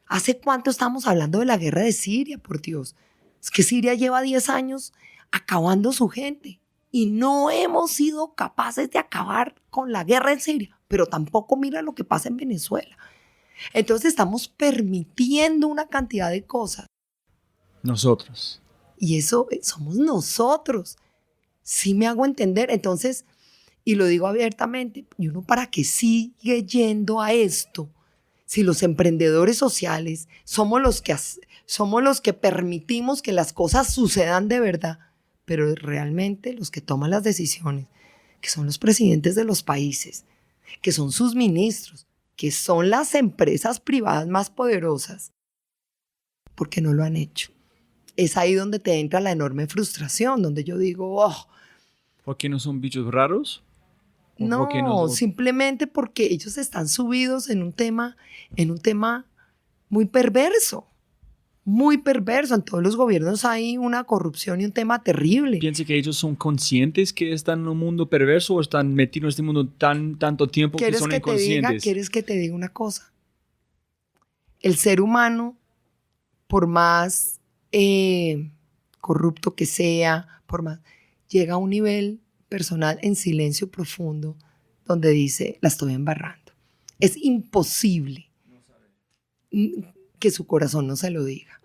¿Hace cuánto estamos hablando de la guerra de Siria, por Dios? Es que Siria lleva 10 años acabando su gente. Y no hemos sido capaces de acabar con la guerra en Siria, pero tampoco mira lo que pasa en Venezuela. Entonces estamos permitiendo una cantidad de cosas. Nosotros. Y eso somos nosotros. Sí me hago entender. Entonces, y lo digo abiertamente, ¿y uno para qué sigue yendo a esto? Si los emprendedores sociales somos los que permitimos que las cosas sucedan de verdad, pero realmente los que toman las decisiones, que son los presidentes de los países, que son sus ministros, que son las empresas privadas más poderosas, ¿por qué no lo han hecho? Es ahí donde te entra la enorme frustración, donde yo digo, ¿por qué no son bichos raros? No, simplemente porque ellos están subidos en un tema muy perverso. Muy perverso. En todos los gobiernos hay una corrupción y un tema terrible. ¿Piensa que ellos son conscientes que están en un mundo perverso o están metidos en este mundo tanto tiempo que son inconscientes? ¿Quieres que te diga una cosa? El ser humano, por más corrupto que sea, llega a un nivel personal en silencio profundo donde dice, la estoy embarrando. Es imposible que su corazón no se lo diga.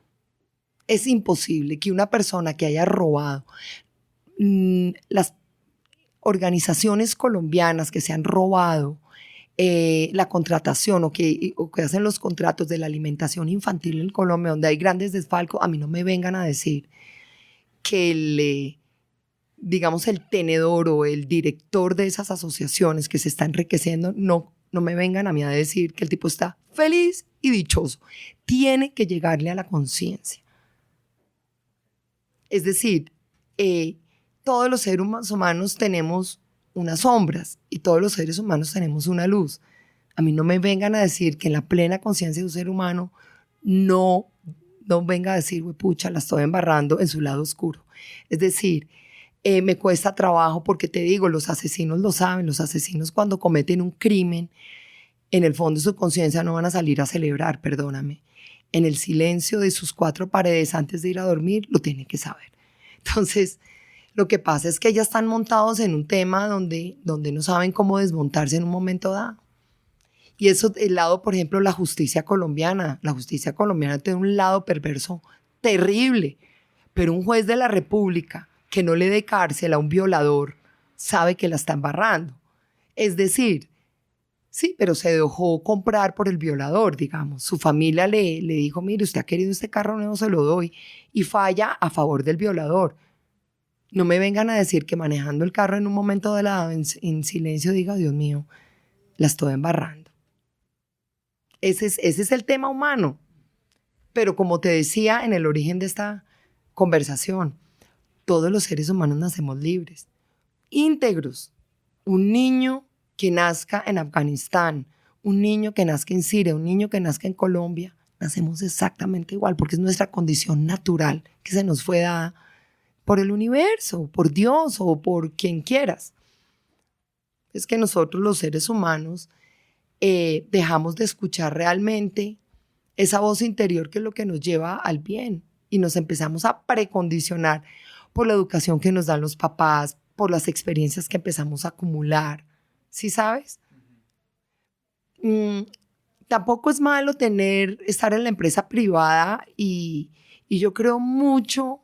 Es imposible que una persona que haya robado, las organizaciones colombianas que se han robado la contratación o que hacen los contratos de la alimentación infantil en Colombia, donde hay grandes desfalcos, a mí no me vengan a decir que el tenedor o el director de esas asociaciones que se está enriqueciendo, no me vengan a mí a decir que el tipo está feliz y dichoso. Tiene que llegarle a la conciencia. Es decir, todos los seres humanos tenemos unas sombras y todos los seres humanos tenemos una luz. A mí no me vengan a decir que en la plena conciencia de un ser humano no venga a decir, pucha, la estoy embarrando en su lado oscuro. Es decir, me cuesta trabajo porque te digo, los asesinos lo saben, los asesinos cuando cometen un crimen, en el fondo de su conciencia no van a salir a celebrar, perdóname. En el silencio de sus 4 paredes antes de ir a dormir, lo tienen que saber. Entonces, lo que pasa es que ya están montados en un tema donde no saben cómo desmontarse en un momento dado. Y eso, el lado, por ejemplo, la justicia colombiana. La justicia colombiana tiene un lado perverso terrible, pero un juez de la República que no le dé cárcel a un violador sabe que la está embarrando. Es decir, sí, pero se dejó comprar por el violador, digamos. Su familia le dijo, mire, usted ha querido este carro, no se lo doy. Y falla a favor del violador. No me vengan a decir que manejando el carro en un momento dado en silencio diga, Dios mío, la estoy embarrando. Ese es el tema humano. Pero como te decía en el origen de esta conversación, todos los seres humanos nacemos libres, íntegros. Un niño que nazca en Afganistán, un niño que nazca en Siria, un niño que nazca en Colombia, nacemos exactamente igual, porque es nuestra condición natural que se nos fue dada por el universo, por Dios o por quien quieras. Es que nosotros los seres humanos dejamos de escuchar realmente esa voz interior que es lo que nos lleva al bien y nos empezamos a precondicionar por la educación que nos dan los papás, por las experiencias que empezamos a acumular. ¿Sí sabes? Tampoco es malo estar en la empresa privada y yo creo mucho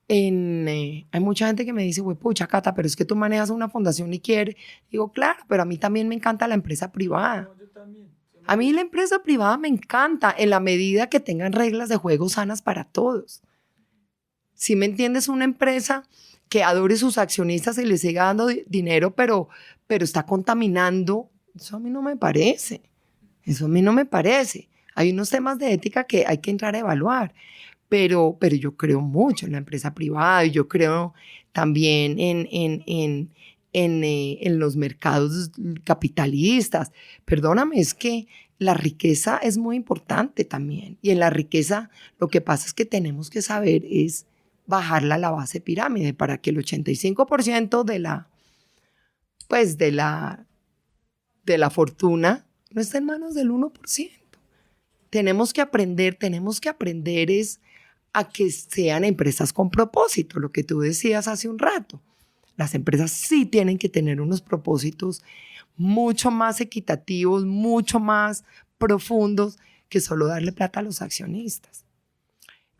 hay mucha gente que me dice, güey, pucha, Cata, pero es que tú manejas una fundación y quieres. Digo, claro, pero a mí también me encanta la empresa privada. Yo también. A mí la empresa privada me encanta en la medida que tengan reglas de juego sanas para todos. Si me entiendes, una empresa que adore sus accionistas y les siga dando dinero, pero está contaminando, eso a mí no me parece. Eso a mí no me parece. Hay unos temas de ética que hay que entrar a evaluar. Pero yo creo mucho en la empresa privada y yo creo también en los mercados capitalistas. Perdóname, es que la riqueza es muy importante también. Y en la riqueza lo que pasa es que tenemos que saber es bajarla a la base pirámide para que el 85% de la fortuna no esté en manos del 1%. Tenemos que aprender es a que sean empresas con propósito, lo que tú decías hace un rato. Las empresas sí tienen que tener unos propósitos mucho más equitativos, mucho más profundos que solo darle plata a los accionistas.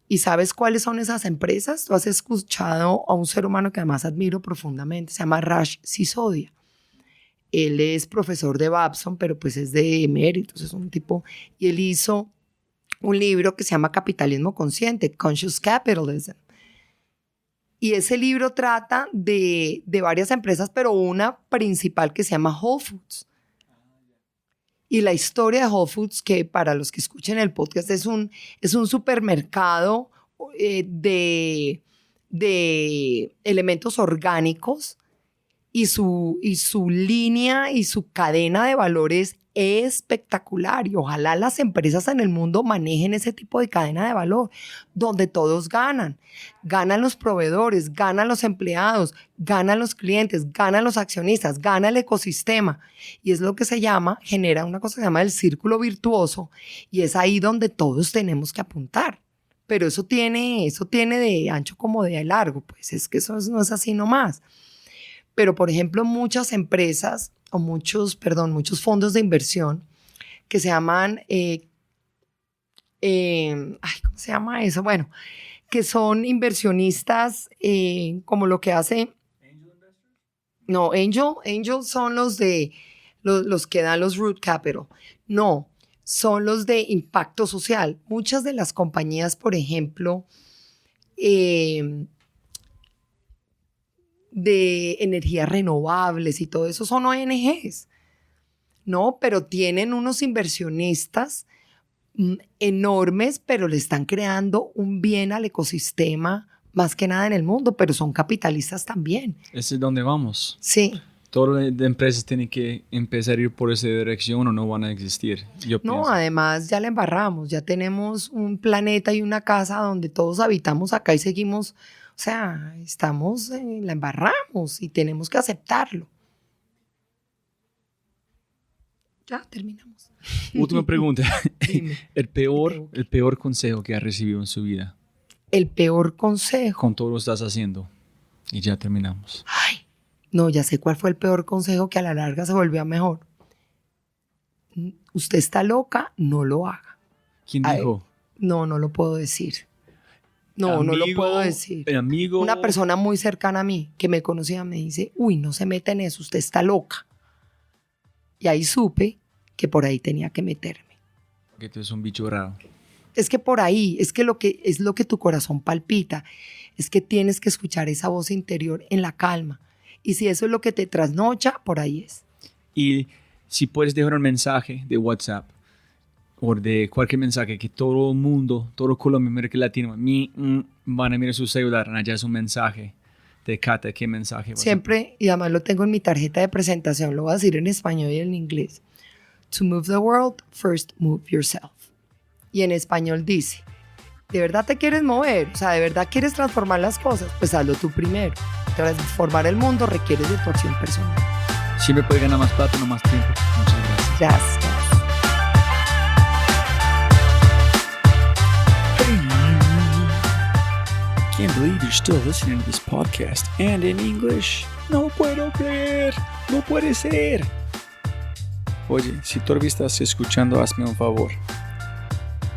¿Y sabes cuáles son esas empresas? Tú has escuchado a un ser humano que además admiro profundamente, se llama Raj Sisodia. Él es profesor de Babson, pero pues es de eméritos, es un tipo, y él hizo un libro que se llama Capitalismo Consciente, Conscious Capitalism. Y ese libro trata de varias empresas, pero una principal que se llama Whole Foods. Y la historia de Whole Foods, que para los que escuchen el podcast es un supermercado de elementos orgánicos, y su línea y su cadena de valores es espectacular y ojalá las empresas en el mundo manejen ese tipo de cadena de valor donde todos ganan. Ganan los proveedores, ganan los empleados, ganan los clientes, ganan los accionistas, gana el ecosistema y es lo que genera una cosa que se llama el círculo virtuoso y es ahí donde todos tenemos que apuntar. Pero eso tiene de ancho como de largo, pues es que eso no es así nomás. Pero, por ejemplo, muchas empresas o muchos fondos de inversión que se llaman, ¿cómo se llama eso? Bueno, que son inversionistas como lo que hace... No, Angel son los que dan los root capital. No, son los de impacto social. Muchas de las compañías, por ejemplo, de energías renovables y todo eso son ONGs, ¿no? Pero tienen unos inversionistas enormes, pero le están creando un bien al ecosistema más que nada en el mundo, pero son capitalistas también. Ese es donde vamos. Sí. Todas las empresas tienen que empezar a ir por esa dirección o no van a existir. No, además ya la embarramos, ya tenemos un planeta y una casa donde todos habitamos acá y seguimos. O sea, la embarramos y tenemos que aceptarlo. Ya, terminamos. Última pregunta. Dime. El peor consejo que ha recibido en su vida. El peor consejo. Con todo lo que estás haciendo. Y ya terminamos. Ay, no, ya sé cuál fue el peor consejo que a la larga se volvió mejor. Usted está loca, no lo haga. ¿Quién dijo? No lo puedo decir. No lo puedo decir. El amigo. Una persona muy cercana a mí que me conocía me dice, uy, no se meta en eso, usted está loca. Y ahí supe que por ahí tenía que meterme. Que tú eres un bicho raro. Es que por ahí, es lo que tu corazón palpita, es que tienes que escuchar esa voz interior en la calma. Y si eso es lo que te trasnocha, por ahí es. Y si puedes dejar un mensaje de WhatsApp o de cualquier mensaje que todo el mundo, todo Colombia, América Latina, van a mirar su celular, allá es un mensaje de Cata. ¿Qué mensaje? Siempre, y además lo tengo en mi tarjeta de presentación, lo voy a decir en español y en inglés. To move the world, first move yourself. Y en español dice, ¿de verdad te quieres mover? O sea, ¿de verdad quieres transformar las cosas? Pues hazlo tú primero. Transformar el mundo requiere de tu acción personal. Siempre puede ganar más plata, no más tiempo. Muchas gracias. Gracias. Can't believe you're still listening to this podcast and in English. No puedo creer, no puede ser. Oye, si todavía estás escuchando, hazme un favor.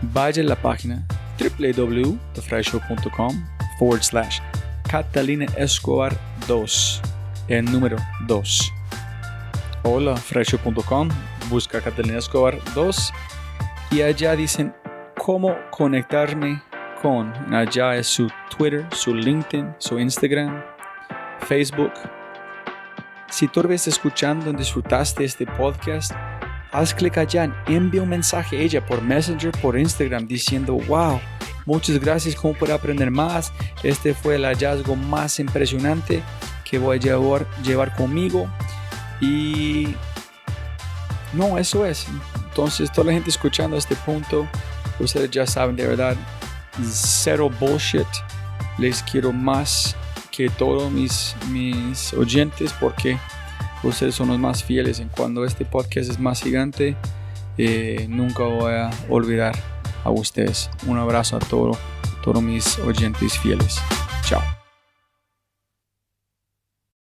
Vaya a la página www.thefryshow.com/Catalina Escobar 2, el número 2. Hola, fryshow.com, busca Catalina Escobar 2 y allá dicen cómo conectarme con. Allá es su Twitter, su LinkedIn, su Instagram, Facebook. Si todavía estás escuchando y disfrutaste este podcast, haz clic allá, envía un mensaje a ella por Messenger, por Instagram, diciendo, wow, muchas gracias, ¿cómo puedo aprender más? Este fue el hallazgo más impresionante que voy a llevar conmigo. Y no, eso es. Entonces, toda la gente escuchando a este punto, ustedes ya saben, de verdad, cero bullshit. Les quiero más que todos mis oyentes porque ustedes son los más fieles. En cuando este podcast es más gigante, nunca voy a olvidar a ustedes. Un abrazo a todos mis oyentes fieles. Chao.